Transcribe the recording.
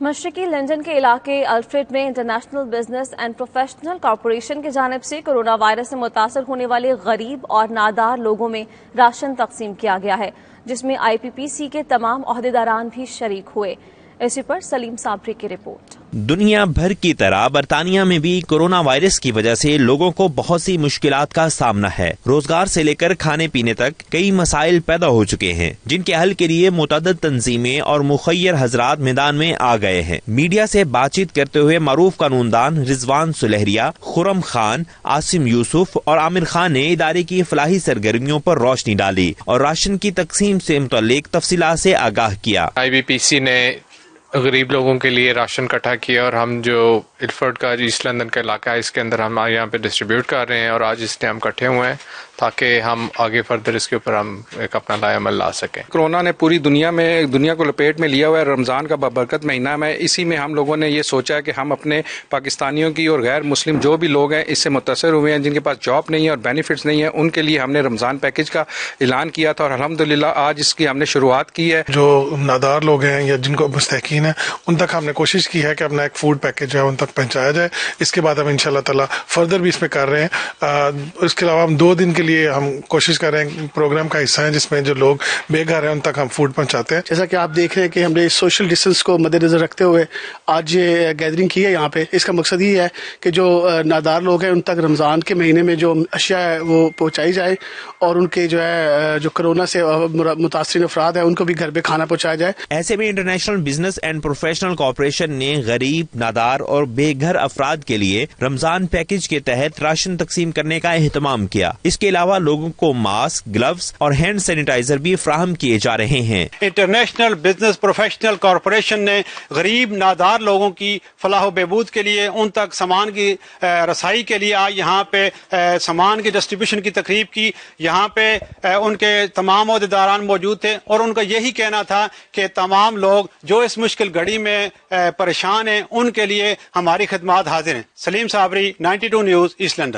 مشرقی لندن کے علاقے الفریڈ میں international business and professional corporation کی جانب سے کرونا وائرس سے متاثر ہونے والے غریب اور نادار لوگوں میں راشن تقسیم کیا گیا ہے، جس میں IPPC کے تمام عہدیداران بھی شریک ہوئے۔ اسی پر سلیم صابری کی رپورٹ۔ دنیا بھر کی طرح برطانیہ میں بھی کورونا وائرس کی وجہ سے لوگوں کو بہت سی مشکلات کا سامنا ہے۔ روزگار سے لے کر کھانے پینے تک کئی مسائل پیدا ہو چکے ہیں، جن کے حل کے لیے متعدد تنظیمیں اور مخیر حضرات میدان میں آ گئے ہیں۔ میڈیا سے بات چیت کرتے ہوئے معروف قانوندان رضوان سلہریہ، خرم خان، عاصم یوسف اور عامر خان نے ادارے کی فلاحی سرگرمیوں پر روشنی ڈالی اور راشن کی تقسیم سے متعلق تفصیلات سے آگاہ کیا۔ IPPC نے غریب لوگوں کے لیے راشن اکٹھا کیا اور ہم جو الفرڈ کا ایسٹ لندن کا علاقہ ہے اس کے اندر ہم یہاں پہ ڈسٹریبیوٹ کر رہے ہیں، اور آج اس ٹائم ہم اکٹھے ہوئے ہیں تاکہ ہم آگے فردر اس کے اوپر ہم ایک اپنا لائے عمل لا سکیں۔ کورونا نے پوری دنیا کو لپیٹ میں لیا ہوا ہے۔ رمضان کا بابرکت مہینہ میں، اسی میں ہم لوگوں نے یہ سوچا کہ ہم اپنے پاکستانیوں کی اور غیر مسلم جو بھی لوگ ہیں اس سے متاثر ہوئے ہیں، جن کے پاس جاب نہیں ہے اور بینیفٹس نہیں ہیں، ان کے لیے ہم نے رمضان پیکج کا اعلان کیا تھا، اور الحمدللہ آج اس کی ہم نے شروعات کی ہے۔ جو نادار لوگ ہیں یا جن کو مستحقین ہیں ان تک ہم نے کوشش کی ہے کہ اپنا ایک فوڈ پیکج جو ہے ان تک پہنچایا جائے۔ اس کے بعد ہم انشاءاللہ تعالی فردر بھی اس میں کر رہے ہیں۔ اس کے علاوہ ہم 2 دن کے لیے ہم کوشش کر رہے ہیں، پروگرام کا حصہ ہیں جس میں جو لوگ بے گھر ہیں ان تک ہم فوڈ پہنچاتے ہیں۔ جیسا کہ آپ دیکھ رہے ہیں کہ ہم نے سوشل ڈسٹینس کو مد نظر رکھتے ہوئے آج یہ گیدرنگ کی ہے یہاں پہ۔ اس کا مقصد یہ ہے کہ جو نادار لوگ ہیں ان تک رمضان کے مہینے میں جو اشیاء ہے وہ پہنچائی جائے، اور ان کے جو ہے جو کرونا سے متاثرین افراد ہیں ان کو بھی گھر پہ کھانا پہنچایا جائے۔ ایسے میں international business and professional corporation نے غریب، نادار اور بے گھر افراد کے لیے رمضان پیکج کے تحت راشن تقسیم کرنے کا اہتمام کیا۔ اس کے علاوہ لوگوں کو ماسک، گلوز اور ہینڈ سینیٹائزر بھی فراہم کیے جا رہے ہیں۔ انٹرنیشنل بزنس پروفیشنل کارپوریشن نے غریب، نادار لوگوں کی فلاح و بہبود کے لیے، ان تک سامان کی رسائی کے لیے آج یہاں پہ سامان کی ڈسٹریبیوشن کی تقریب کی۔ یہاں پہ ان کے تمام عہدیداران موجود تھے، اور ان کا یہی کہنا تھا کہ تمام لوگ جو اس مشکل گھڑی میں پریشان ہیں ان کے لیے ہماری خدمات حاضر ہیں۔ سلیم صابری، 92 نیوز، ایسٹ لندن۔